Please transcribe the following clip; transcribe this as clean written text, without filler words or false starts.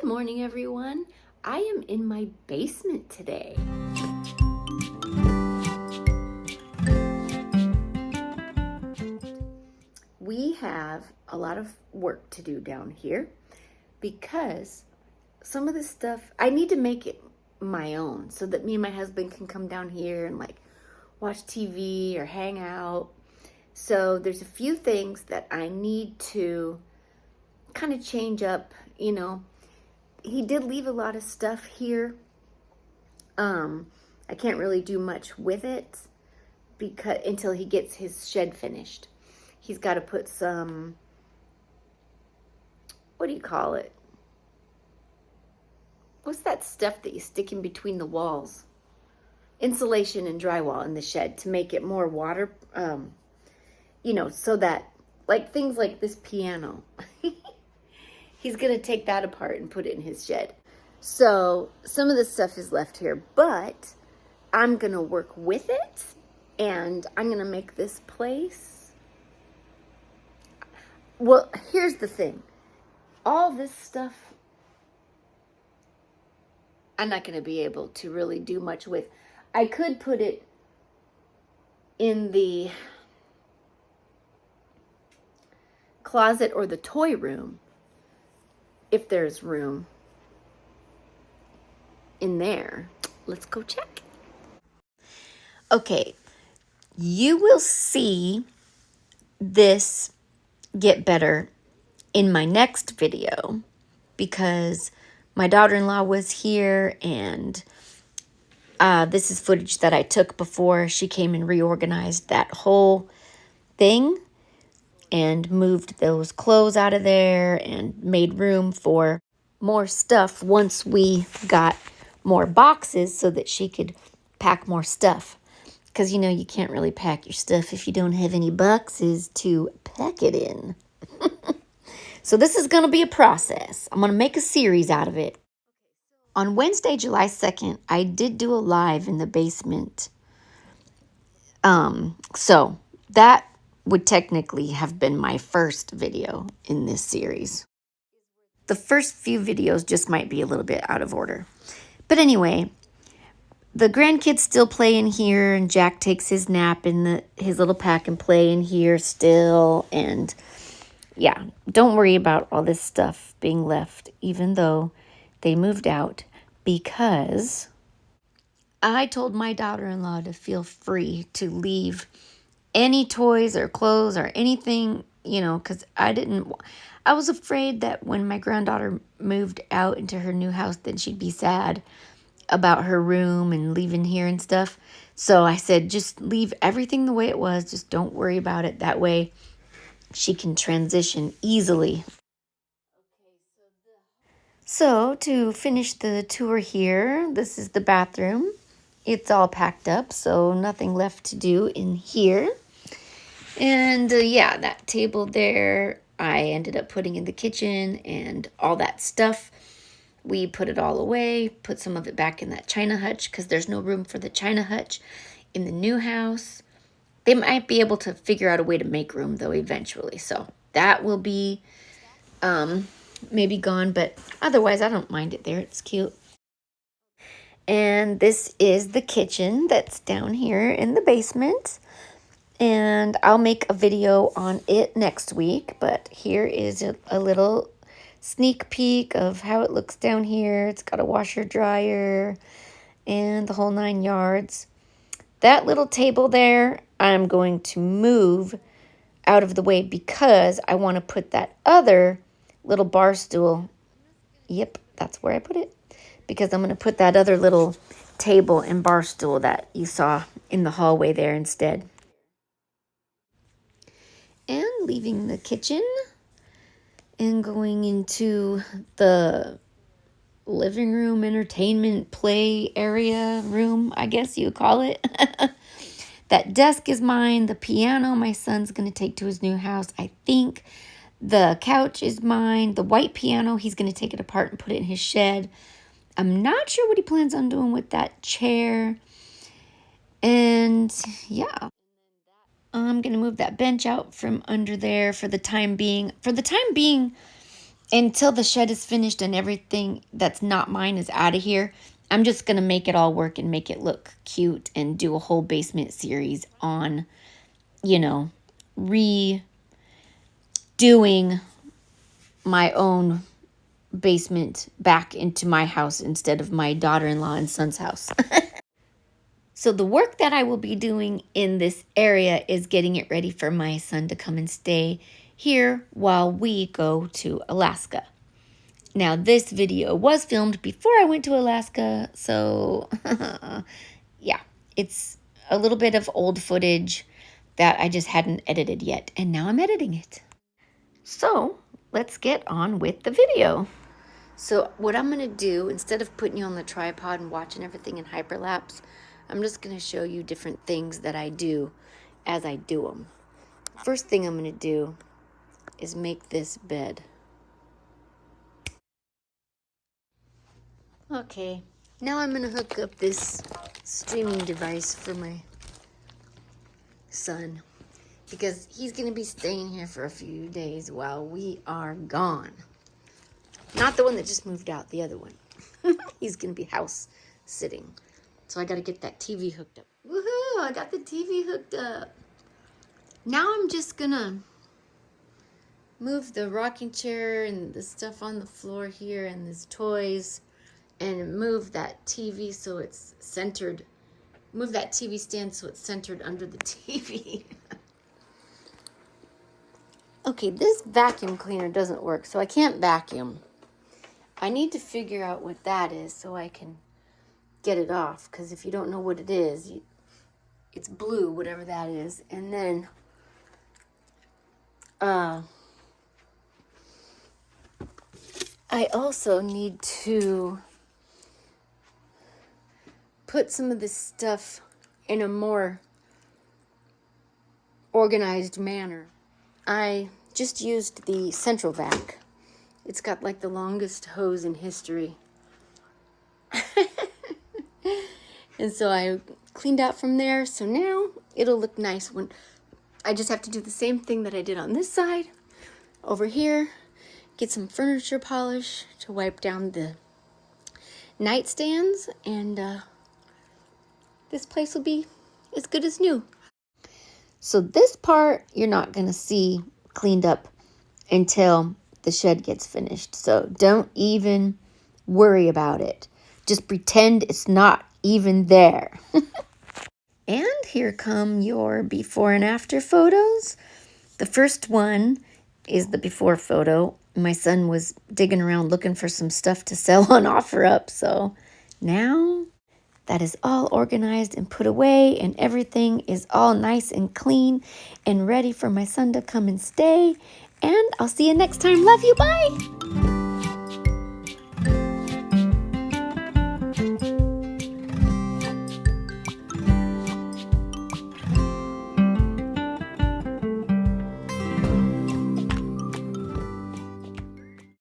Good morning, everyone. I am in my basement today. We have a lot of work to do down here because some of this stuff, I need to make it my own so that me and my husband can come down here and watch TV or hang out. So there's a few things that I need to kind of change up, He did leave a lot of stuff here. I can't really do much with it because until he gets his shed finished. He's got to put some, what do you call it? What's that stuff that you stick in between the walls? Insulation and drywall in the shed to make it more water, so that things like this piano. He's going to take that apart and put it in his shed. So some of the stuff is left here, but I'm going to work with it and I'm going to make this place. Well, here's the thing. All this stuff, I'm not going to be able to really do much with. I could put it in the closet or the toy room if there's room in there. Let's go check. Okay, you will see this get better in my next video because my daughter-in-law was here and this is footage that I took before she came and reorganized that whole thing and moved those clothes out of there and made room for more stuff once we got more boxes so that she could pack more stuff. Because, you can't really pack your stuff if you don't have any boxes to pack it in. So this is going to be a process. I'm going to make a series out of it. On Wednesday, July 2nd, I did do a live in the basement. So that would technically have been my first video in this series. The first few videos just might be a little bit out of order. But anyway, the grandkids still play in here, and Jack takes his nap in his little pack and play in here still. And yeah, don't worry about all this stuff being left, even though they moved out, because I told my daughter-in-law to feel free to leave any toys or clothes or anything, because I was afraid that when my granddaughter moved out into her new house, then she'd be sad about her room and leaving here and stuff. So I said, just leave everything the way it was. Just don't worry about it. That way she can transition easily. So to finish the tour here, this is the bathroom. It's all packed up, so nothing left to do in here. And that table there, I ended up putting in the kitchen and all that stuff. We put it all away, put some of it back in that china hutch because there's no room for the china hutch in the new house. They might be able to figure out a way to make room, though, eventually. So that will be maybe gone, but otherwise I don't mind it there. It's cute. And this is the kitchen that's down here in the basement. And I'll make a video on it next week, but here is a little sneak peek of how it looks down here. It's got a washer dryer and the whole 9 yards. That little table there, I'm going to move out of the way because I want to put that other little bar stool. Yep, that's where I put it. Because I'm going to put that other little table and bar stool that you saw in the hallway there instead. And leaving the kitchen and going into the living room, entertainment, play area room, I guess you would call it. That desk is mine. The piano my son's going to take to his new house, I think. The couch is mine. The white piano, he's going to take it apart and put it in his shed. I'm not sure what he plans on doing with that chair. And yeah, I'm going to move that bench out from under there for the time being. For the time being, until the shed is finished and everything that's not mine is out of here, I'm just going to make it all work and make it look cute and do a whole basement series on, you know, redoing my own basement back into my house instead of my daughter-in-law and son's house. So the work that I will be doing in this area is getting it ready for my son to come and stay here while we go to Alaska. Now, this video was filmed before I went to Alaska, so yeah, it's a little bit of old footage that I just hadn't edited yet, and now I'm editing it. So let's get on with the video. So what I'm going to do, instead of putting you on the tripod and watching everything in hyperlapse, I'm just going to show you different things that I do as I do them. First thing I'm going to do is make this bed. Okay, now I'm going to hook up this streaming device for my son because he's going to be staying here for a few days while we are gone. Not the one that just moved out, the other one. He's going to be house sitting. So I got to get that TV hooked up. Woohoo! I got the TV hooked up. Now I'm just going to move the rocking chair and the stuff on the floor here and these toys and move that TV so it's centered. Move that TV stand so it's centered under the TV. Okay, this vacuum cleaner doesn't work, so I can't vacuum. I need to figure out what that is so I can get it off, because if you don't know what it is, it's blue, whatever that is. And then I also need to put some of this stuff in a more organized manner. I just used the central vac. It's got like the longest hose in history. And so I cleaned out from there. So now it'll look nice when I just have to do the same thing that I did on this side. Over here, get some furniture polish to wipe down the nightstands. And this place will be as good as new. So this part you're not going to see cleaned up until the shed gets finished. So don't even worry about it. Just pretend it's not even there. And here come your before and after photos. The first one is the before photo. My son was digging around looking for some stuff to sell on OfferUp. So now that is all organized and put away, and everything is all nice and clean and ready for my son to come and stay. And I'll see you next time. Love you. Bye.